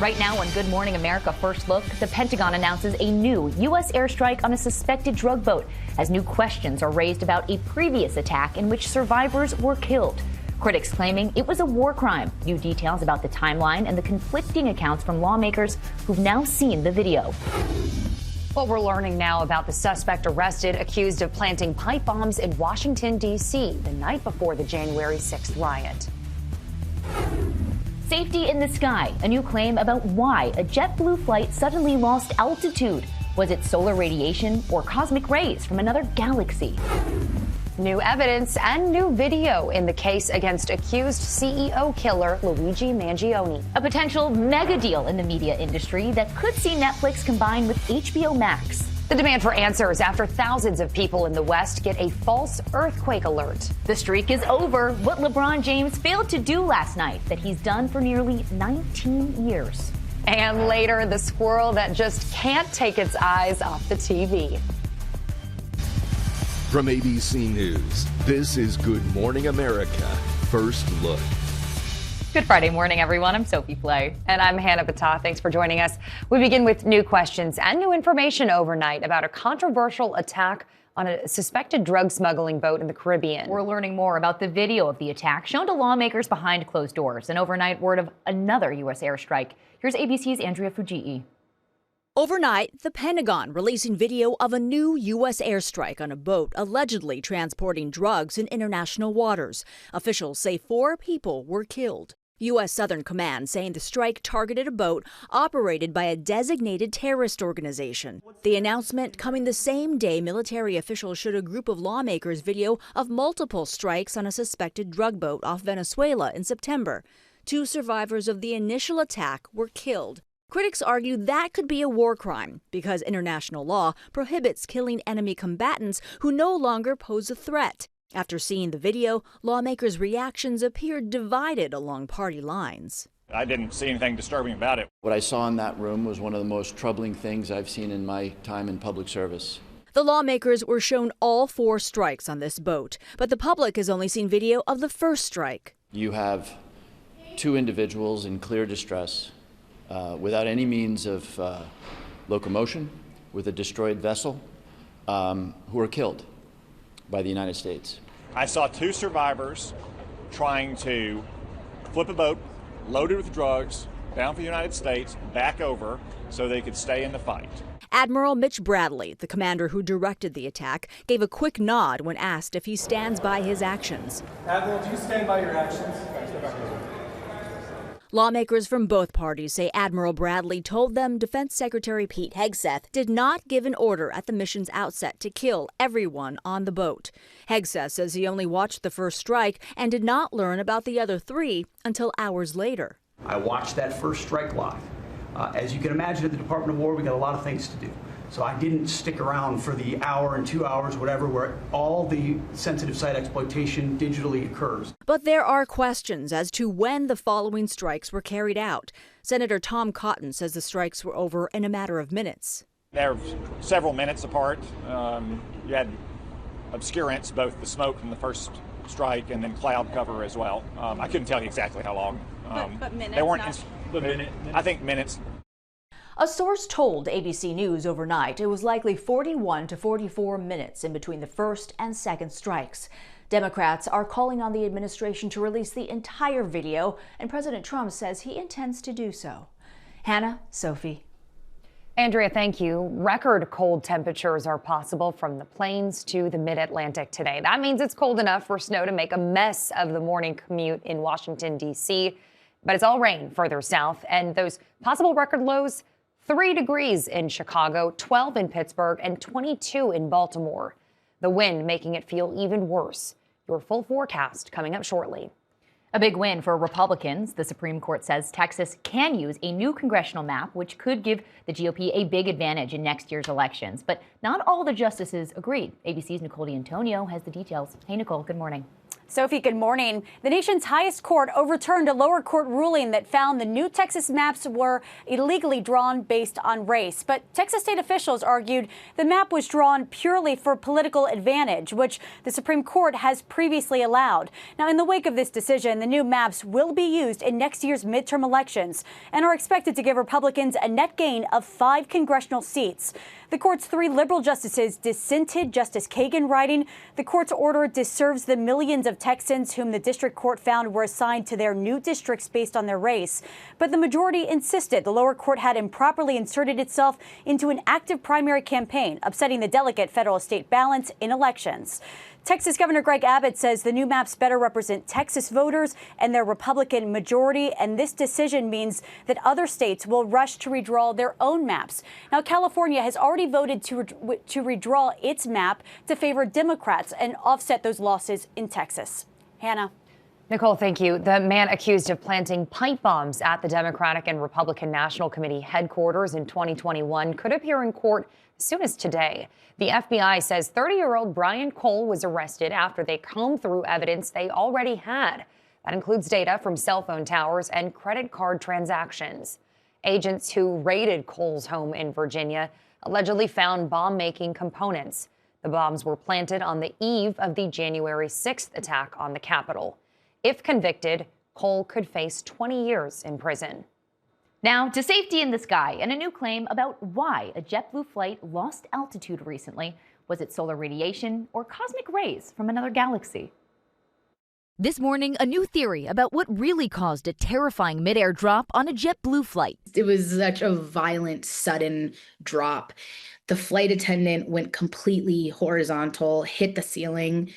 Right now on Good Morning America First Look, the Pentagon announces a new U.S. airstrike on a suspected drug boat as new questions are raised about a previous attack in which survivors were killed. Critics claiming it was a war crime. New details about the timeline and the conflicting accounts from lawmakers who've now seen the video. What we're learning now about the suspect arrested accused of planting pipe bombs in Washington, D.C. the night before the January 6th riot. Safety in the sky, a new claim about why a JetBlue flight suddenly lost altitude. Was it solar radiation or cosmic rays from another galaxy? New evidence and new video in the case against accused CEO killer Luigi Mangione. A potential mega deal in the media industry that could see Netflix combine with HBO Max. The demand for answers after thousands of people in the West get a false earthquake alert. The streak is over. What LeBron James failed to do last night that he's done for nearly 19 years. And later, the squirrel that just can't take its eyes off the TV. From ABC News, this is Good Morning America First Look. Good Friday morning, everyone. I'm Sophie Flay. And I'm Hannah Batah. Thanks for joining us. We begin with new questions and new information overnight about a controversial attack on a suspected drug smuggling boat in the Caribbean. We're learning more about the video of the attack shown to lawmakers behind closed doors. An overnight word of another U.S. airstrike. Here's ABC's Andrea Fujii. Overnight, the Pentagon releasing video of a new U.S. airstrike on a boat allegedly transporting drugs in international waters. Officials say 4 people were killed. U.S. Southern Command saying the strike targeted a boat operated by a designated terrorist organization. The announcement coming the same day military officials showed a group of lawmakers video of multiple strikes on a suspected drug boat off Venezuela in September. 2 survivors of the initial attack were killed. Critics argue that could be a war crime because international law prohibits killing enemy combatants who no longer pose a threat. After seeing the video, lawmakers' reactions appeared divided along party lines. I didn't see anything disturbing about it. What I saw in that room was one of the most troubling things I've seen in my time in public service. The lawmakers were shown all 4 strikes on this boat, but the public has only seen video of the first strike. You have 2 individuals in clear distress, without any means of locomotion, with a destroyed vessel, who were killed by the United States. I saw 2 survivors trying to flip a boat loaded with drugs down for the United States, back over so they could stay in the fight. Admiral Mitch Bradley, the commander who directed the attack, gave a quick nod when asked if he stands by his actions. Admiral, do you stand by your actions? Lawmakers from both parties say Admiral Bradley told them Defense Secretary Pete Hegseth did not give an order at the mission's outset to kill everyone on the boat. Hegseth says he only watched the first strike and did not learn about the other 3 until hours later. I watched that first strike live. As you can imagine, at the Department of War, we got a lot of things to do. So I didn't stick around for the hour and 2 hours, whatever, where all the sensitive site exploitation digitally occurs. But there are questions as to when the following strikes were carried out. Senator Tom Cotton says the strikes were over in a matter of minutes. They're several minutes apart. You had obscurance, both the smoke from the first strike and then cloud cover as well. I couldn't tell you exactly how long. But minutes, they weren't. I think minutes. A source told ABC News overnight it was likely 41 to 44 minutes in between the first and second strikes. Democrats are calling on the administration to release the entire video, and President Trump says he intends to do so. Hannah, Sophie. Andrea, thank you. Record cold temperatures are possible from the plains to the mid-Atlantic today. That means it's cold enough for snow to make a mess of the morning commute in Washington, D.C., but it's all rain further south, and those possible record lows 3 degrees in Chicago, 12 in Pittsburgh, and 22 in Baltimore. The wind making it feel even worse. Your full forecast coming up shortly. A big win for Republicans. The Supreme Court says Texas can use a new congressional map, which could give the GOP a big advantage in next year's elections. But not all the justices agreed. ABC's Nicole D'Antonio has the details. Hey, Nicole, good morning. Sophie, good morning. The nation's highest court overturned a lower court ruling that found the new Texas maps were illegally drawn based on race. But Texas state officials argued the map was drawn purely for political advantage, which the Supreme Court has previously allowed. Now, in the wake of this decision, the new maps will be used in next year's midterm elections and are expected to give Republicans a net gain of 5 congressional seats. The court's 3 liberal justices dissented, Justice Kagan writing, "The court's order disserves the millions of Texans whom the district court found were assigned to their new districts based on their race." But the majority insisted the lower court had improperly inserted itself into an active primary campaign, upsetting the delicate federal-state balance in elections. Texas Governor Greg Abbott says the new maps better represent Texas voters and their Republican majority, and this decision means that other states will rush to redraw their own maps. Now, California has already voted to redraw its map to favor Democrats and offset those losses in Texas. Hannah. Nicole, thank you. The man accused of planting pipe bombs at the Democratic and Republican National Committee headquarters in 2021 could appear in court as soon as today. The FBI says 30-year-old Brian Cole was arrested after they combed through evidence they already had. That includes data from cell phone towers and credit card transactions. Agents who raided Cole's home in Virginia allegedly found bomb-making components. The bombs were planted on the eve of the January 6th attack on the Capitol. If convicted, Cole could face 20 years in prison. Now to safety in the sky and a new claim about why a JetBlue flight lost altitude recently. Was it solar radiation or cosmic rays from another galaxy? This morning, a new theory about what really caused a terrifying midair drop on a JetBlue flight. It was such a violent, sudden drop. The flight attendant went completely horizontal, hit the ceiling,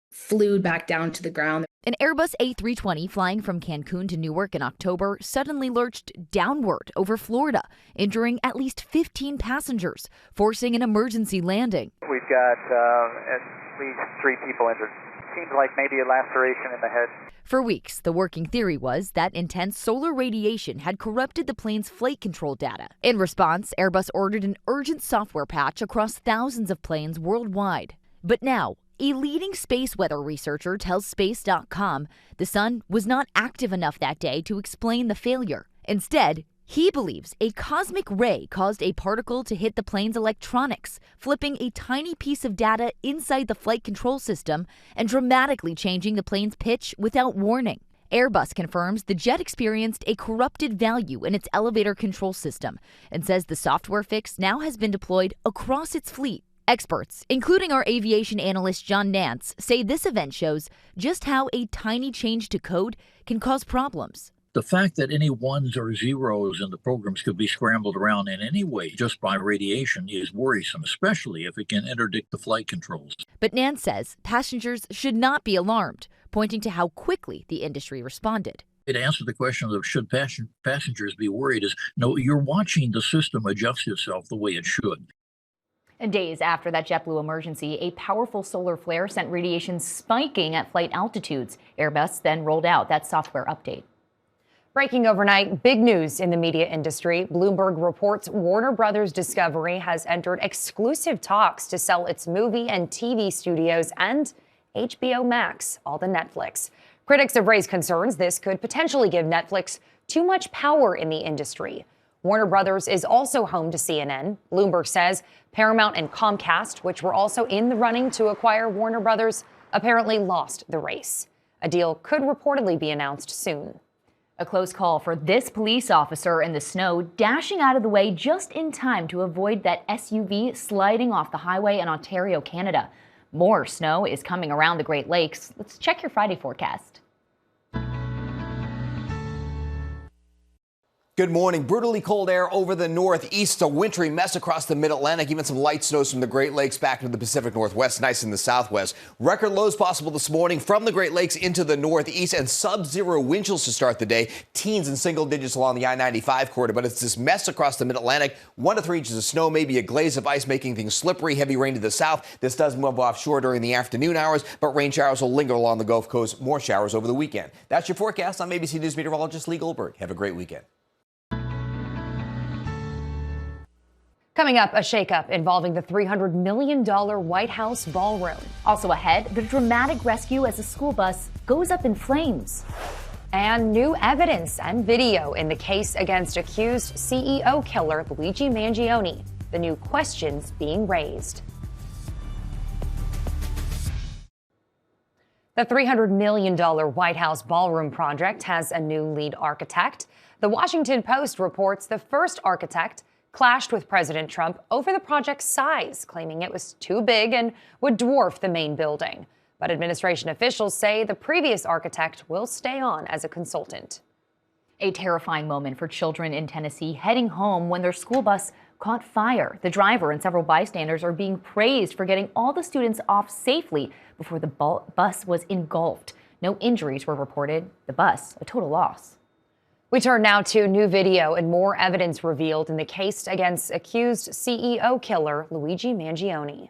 flew back down to the ground. An Airbus A320 flying from Cancun to Newark in October suddenly lurched downward over Florida, injuring at least 15 passengers, forcing an emergency landing. We've got at least 3 people injured. Seems like maybe a laceration in the head. For weeks, the working theory was that intense solar radiation had corrupted the plane's flight control data. In response, Airbus ordered an urgent software patch across thousands of planes worldwide. But now, a leading space weather researcher tells Space.com the sun was not active enough that day to explain the failure. Instead, he believes a cosmic ray caused a particle to hit the plane's electronics, flipping a tiny piece of data inside the flight control system and dramatically changing the plane's pitch without warning. Airbus confirms the jet experienced a corrupted value in its elevator control system and says the software fix now has been deployed across its fleet. Experts, including our aviation analyst John Nance, say this event shows just how a tiny change to code can cause problems. The fact that any ones or zeros in the programs could be scrambled around in any way just by radiation is worrisome, especially if it can interdict the flight controls. But Nance says passengers should not be alarmed, pointing to how quickly the industry responded. It answered the question of should passengers be worried is, no, you're watching the system adjust itself the way it should. And days after that JetBlue emergency, a powerful solar flare sent radiation spiking at flight altitudes. Airbus then rolled out that software update. Breaking overnight, big news in the media industry. Bloomberg reports Warner Brothers Discovery has entered exclusive talks to sell its movie and TV studios and HBO Max, all to Netflix. Critics have raised concerns this could potentially give Netflix too much power in the industry. Warner Brothers is also home to CNN. Bloomberg says Paramount and Comcast, which were also in the running to acquire Warner Brothers, apparently lost the race. A deal could reportedly be announced soon. A close call for this police officer in the snow, dashing out of the way just in time to avoid that SUV sliding off the highway in Ontario, Canada. More snow is coming around the Great Lakes. Let's check your Friday forecast. Good morning. Brutally cold air over the northeast, a wintry mess across the mid-Atlantic, even some light snows from the Great Lakes back into the Pacific Northwest, nice in the southwest. Record lows possible this morning from the Great Lakes into the northeast and sub-zero wind chills to start the day. Teens and single digits along the I-95 corridor, but it's this mess across the mid-Atlantic. 1 to 3 inches of snow, maybe a glaze of ice making things slippery. Heavy rain to the south. This does move offshore during the afternoon hours, but rain showers will linger along the Gulf Coast. More showers over the weekend. That's your forecast. I'm ABC News meteorologist Lee Goldberg. Have a great weekend. Coming up, a shakeup involving the $300 million White House ballroom. Also ahead, the dramatic rescue as a school bus goes up in flames. And new evidence and video in the case against accused CEO killer Luigi Mangione. The new questions being raised. The $300 million White House ballroom project has a new lead architect. The Washington Post reports the first architect clashed with President Trump over the project's size, claiming it was too big and would dwarf the main building. But administration officials say the previous architect will stay on as a consultant. A terrifying moment for children in Tennessee heading home when their school bus caught fire. The driver and several bystanders are being praised for getting all the students off safely before the bus was engulfed. No injuries were reported. The bus, a total loss. We turn now to new video and more evidence revealed in the case against accused CEO killer Luigi Mangione.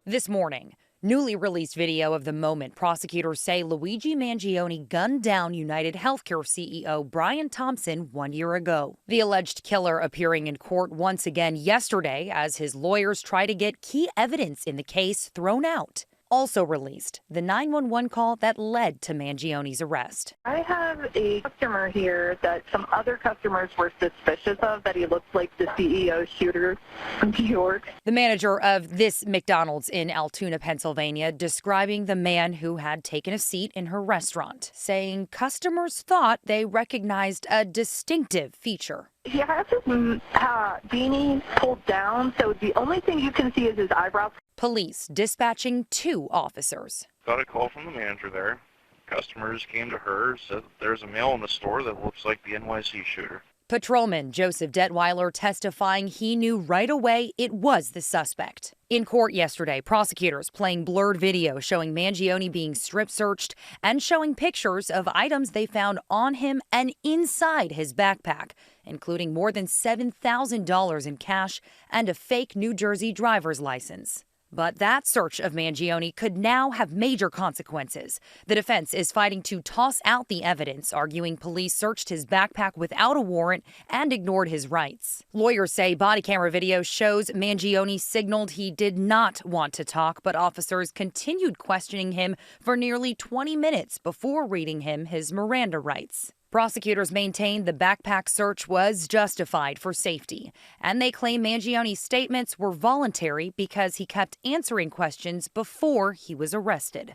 This morning, newly released video of the moment prosecutors say Luigi Mangione gunned down United Healthcare CEO Brian Thompson 1 year ago. The alleged killer appearing in court once again yesterday as his lawyers try to get key evidence in the case thrown out. Also released, the 911 call that led to Mangione's arrest. I have a customer here that some other customers were suspicious of, that he looked like the CEO shooter from New York. The manager of this McDonald's in Altoona, Pennsylvania, describing the man who had taken a seat in her restaurant, saying customers thought they recognized a distinctive feature. He has his beanie pulled down, so the only thing you can see is his eyebrows. Police dispatching 2 officers. Got a call from the manager there. Customers came to her, said there's a male in the store that looks like the NYC shooter. Patrolman Joseph Detweiler testifying he knew right away it was the suspect. In court yesterday, prosecutors playing blurred video showing Mangione being strip searched and showing pictures of items they found on him and inside his backpack, including more than $7,000 in cash and a fake New Jersey driver's license. But that search of Mangione could now have major consequences. The defense is fighting to toss out the evidence, arguing police searched his backpack without a warrant and ignored his rights. Lawyers say body camera video shows Mangione signaled he did not want to talk, but officers continued questioning him for nearly 20 minutes before reading him his Miranda rights. Prosecutors maintained the backpack search was justified for safety, and they claim Mangione's statements were voluntary because he kept answering questions before he was arrested.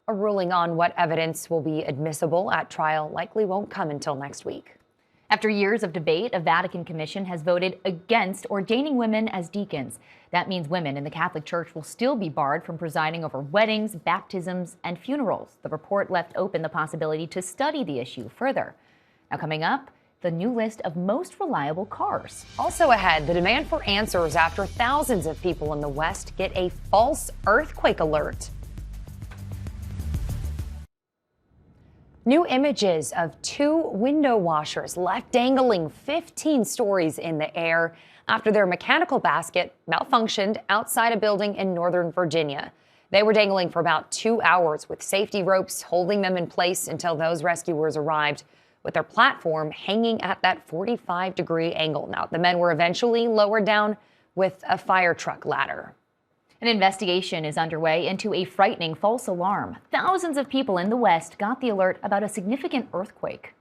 A ruling on what evidence will be admissible at trial likely won't come until next week. After years of debate, a Vatican commission has voted against ordaining women as deacons. That means women in the Catholic Church will still be barred from presiding over weddings, baptisms, and funerals. The report left open the possibility to study the issue further. Now coming up, the new list of most reliable cars. Also ahead, the demand for answers after thousands of people in the West get a false earthquake alert. New images of 2 window washers left dangling 15 stories in the air after their mechanical basket malfunctioned outside a building in Northern Virginia. They were dangling for about 2 hours with safety ropes holding them in place until those rescuers arrived, with their platform hanging at that 45-degree angle. Now, the men were eventually lowered down with a fire truck ladder. An investigation is underway into a frightening false alarm. Thousands of people in the West got the alert about a significant earthquake.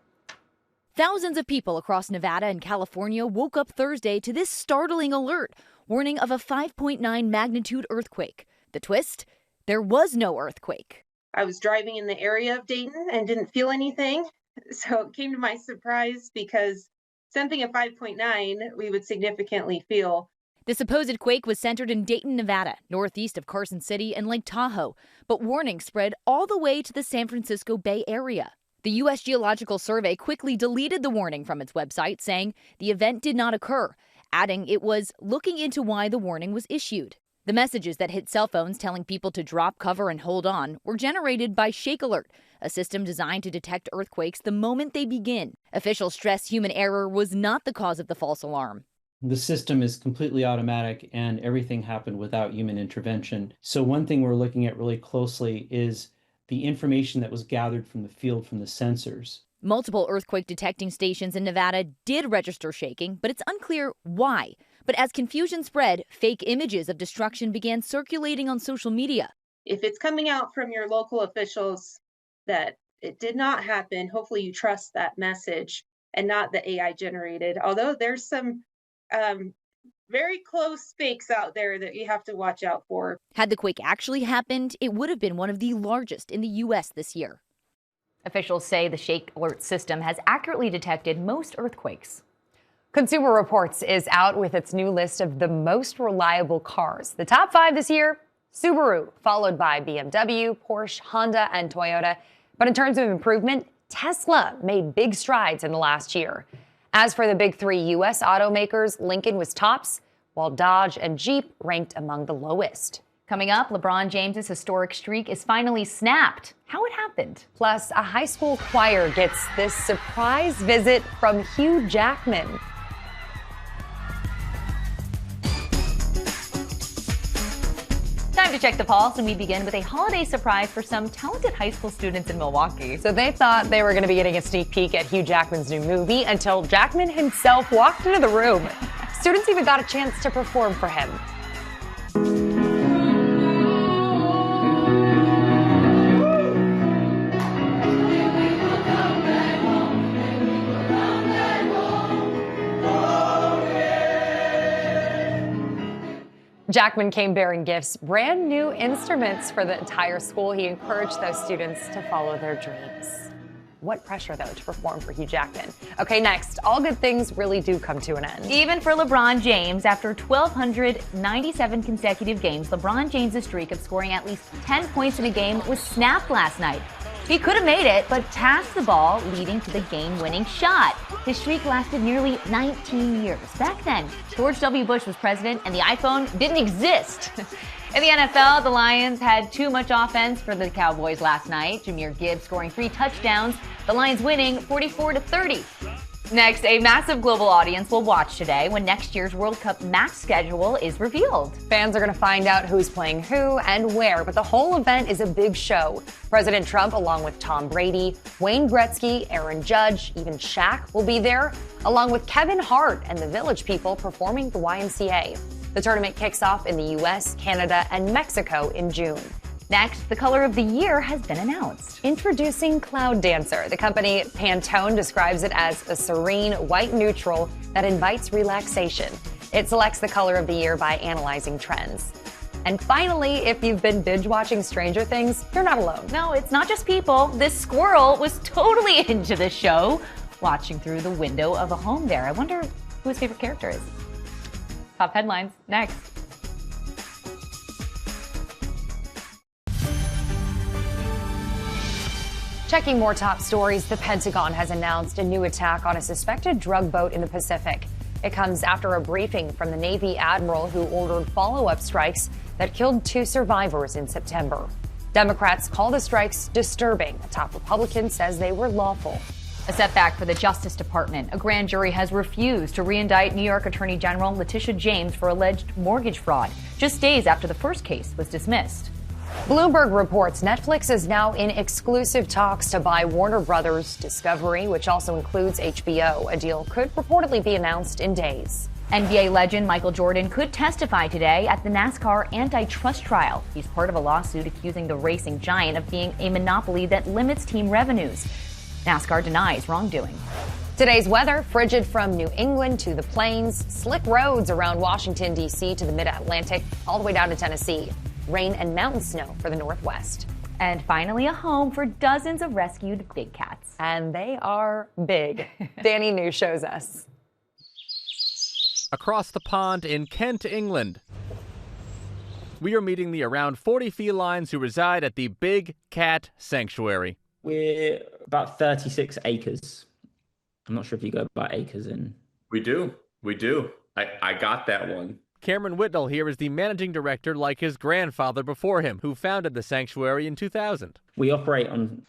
Thousands of people across Nevada and California woke up Thursday to this startling alert, warning of a 5.9 magnitude earthquake. The twist? There was no earthquake. I was driving in the area of Dayton and didn't feel anything. So it came to my surprise because something at 5.9 we would significantly feel. The supposed quake was centered in Dayton, Nevada, northeast of Carson City and Lake Tahoe, but warnings spread all the way to the San Francisco Bay Area. The U.S. Geological Survey quickly deleted the warning from its website, saying the event did not occur, adding it was looking into why the warning was issued. The messages that hit cell phones telling people to drop, cover, and hold on were generated by Shake Alert, a system designed to detect earthquakes the moment they begin. Officials stress human error was not the cause of the false alarm. The system is completely automatic and everything happened without human intervention. So one thing we're looking at really closely is the information that was gathered from the field from the sensors. Multiple earthquake detecting stations in Nevada did register shaking, but it's unclear why. But as confusion spread, fake images of destruction began circulating on social media. If it's coming out from your local officials that it did not happen, hopefully you trust that message and not the AI generated. Although there's some very close fakes out there that you have to watch out for. Had the quake actually happened, it would have been one of the largest in the U.S. this year. Officials say the Shake Alert system has accurately detected most earthquakes. Consumer Reports is out with its new list of the most reliable cars. The top 5 this year, Subaru, followed by BMW, Porsche, Honda, and Toyota. But in terms of improvement, Tesla made big strides in the last year. As for the big 3 U.S. automakers, Lincoln was tops, while Dodge and Jeep ranked among the lowest. Coming up, LeBron James's historic streak is finally snapped. How it happened. Plus, a high school choir gets this surprise visit from Hugh Jackman. Time to check the pulse, and we begin with a holiday surprise for some talented high school students in Milwaukee. So they thought they were going to be getting a sneak peek at Hugh Jackman's new movie until Jackman himself walked into the room. Students even got a chance to perform for him. Jackman came bearing gifts, brand new instruments for the entire school. He encouraged those students to follow their dreams. What pressure, though, to perform for Hugh Jackman. Okay, next, all good things really do come to an end. Even for LeBron James, after 1,297 consecutive games, LeBron James' streak of scoring at least 10 points in a game was snapped last night. He could have made it, but passed the ball, leading to the game-winning shot. His streak lasted nearly 19 years. Back then, George W. Bush was president, and the iPhone didn't exist. In the NFL, the Lions had too much offense for the Cowboys last night. Jahmyr Gibbs scoring 3 touchdowns, the Lions winning 44-30. Next, a massive global audience will watch today when next year's World Cup match schedule is revealed. Fans are going to find out who's playing who and where, but the whole event is a big show. President Trump, along with Tom Brady, Wayne Gretzky, Aaron Judge, even Shaq will be there, along with Kevin Hart and the Village People performing the YMCA. The tournament kicks off in the U.S., Canada, and Mexico in June. Next, the color of the year has been announced. Introducing Cloud Dancer. The company Pantone describes it as a serene white neutral that invites relaxation. It selects the color of the year by analyzing trends. And finally, if you've been binge watching Stranger Things, you're not alone. No, it's not just people. This squirrel was totally into the show, watching through the window of a home there. I wonder who his favorite character is. Top headlines next. Checking more top stories, the Pentagon has announced a new attack on a suspected drug boat in the Pacific. It comes after a briefing from the Navy admiral who ordered follow-up strikes that killed 2 survivors in September. Democrats call the strikes disturbing. A top Republican says they were lawful. A setback for the Justice Department. A grand jury has refused to re-indict New York Attorney General Letitia James for alleged mortgage fraud, just days after the first case was dismissed. Bloomberg reports Netflix is now in exclusive talks to buy Warner Brothers Discovery, which also includes HBO. A deal could reportedly be announced in days. NBA legend Michael Jordan could testify today at the NASCAR antitrust trial. He's part of a lawsuit accusing the racing giant of being a monopoly that limits team revenues. NASCAR denies wrongdoing. Today's weather, frigid from New England to the plains, slick roads around Washington, D.C. to the mid-Atlantic, all the way down to Tennessee. Rain and mountain snow for the Northwest. And finally, a home for dozens of rescued big cats. And they are big. Danny New shows us. Across the pond in Kent, England, we are meeting the around 40 felines who reside at the Big Cat Sanctuary. We're about 36 acres. I'm not sure if you go by acres in. We do. I got that one. Cameron Whitnell here is the managing director, like his grandfather before him, who founded the sanctuary in 2000. We operate on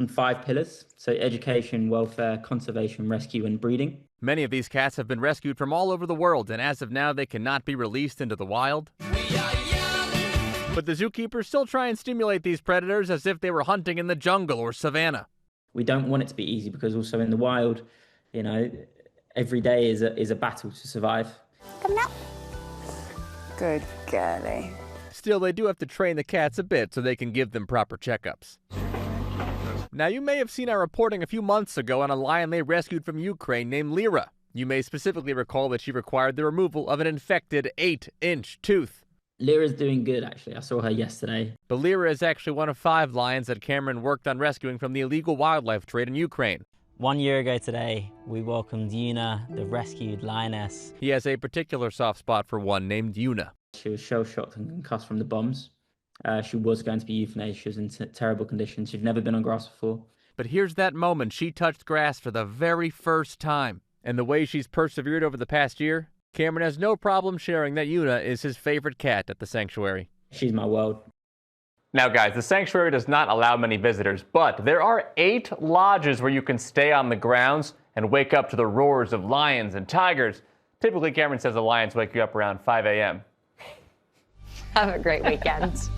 5 pillars, so education, welfare, conservation, rescue, and breeding. Many of these cats have been rescued from all over the world, and as of now, they cannot be released into the wild. But the zookeepers still try and stimulate these predators as if they were hunting in the jungle or savannah. We don't want it to be easy because also in the wild, every day is a battle to survive. Come out. Good girlie. Still, they do have to train the cats a bit so they can give them proper checkups. Now, you may have seen our reporting a few months ago on a lion they rescued from Ukraine named Lyra. You may specifically recall that she required the removal of an infected 8-inch tooth. Lyra's doing good, actually. I saw her yesterday. But Lyra is actually one of 5 lions that Cameron worked on rescuing from the illegal wildlife trade in Ukraine. 1 year ago today, we welcomed Yuna, the rescued lioness. He has a particular soft spot for one named Yuna. She was shell-shocked and concussed from the bombs. She was going to be euthanized. She was in terrible condition. She'd never been on grass before. But here's that moment she touched grass for the very first time. And the way she's persevered over the past year, Cameron has no problem sharing that Yuna is his favorite cat at the sanctuary. She's my world. Now, guys, the sanctuary does not allow many visitors, but there are 8 lodges where you can stay on the grounds and wake up to the roars of lions and tigers. Typically, Cameron says the lions wake you up around 5 a.m. Have a great weekend.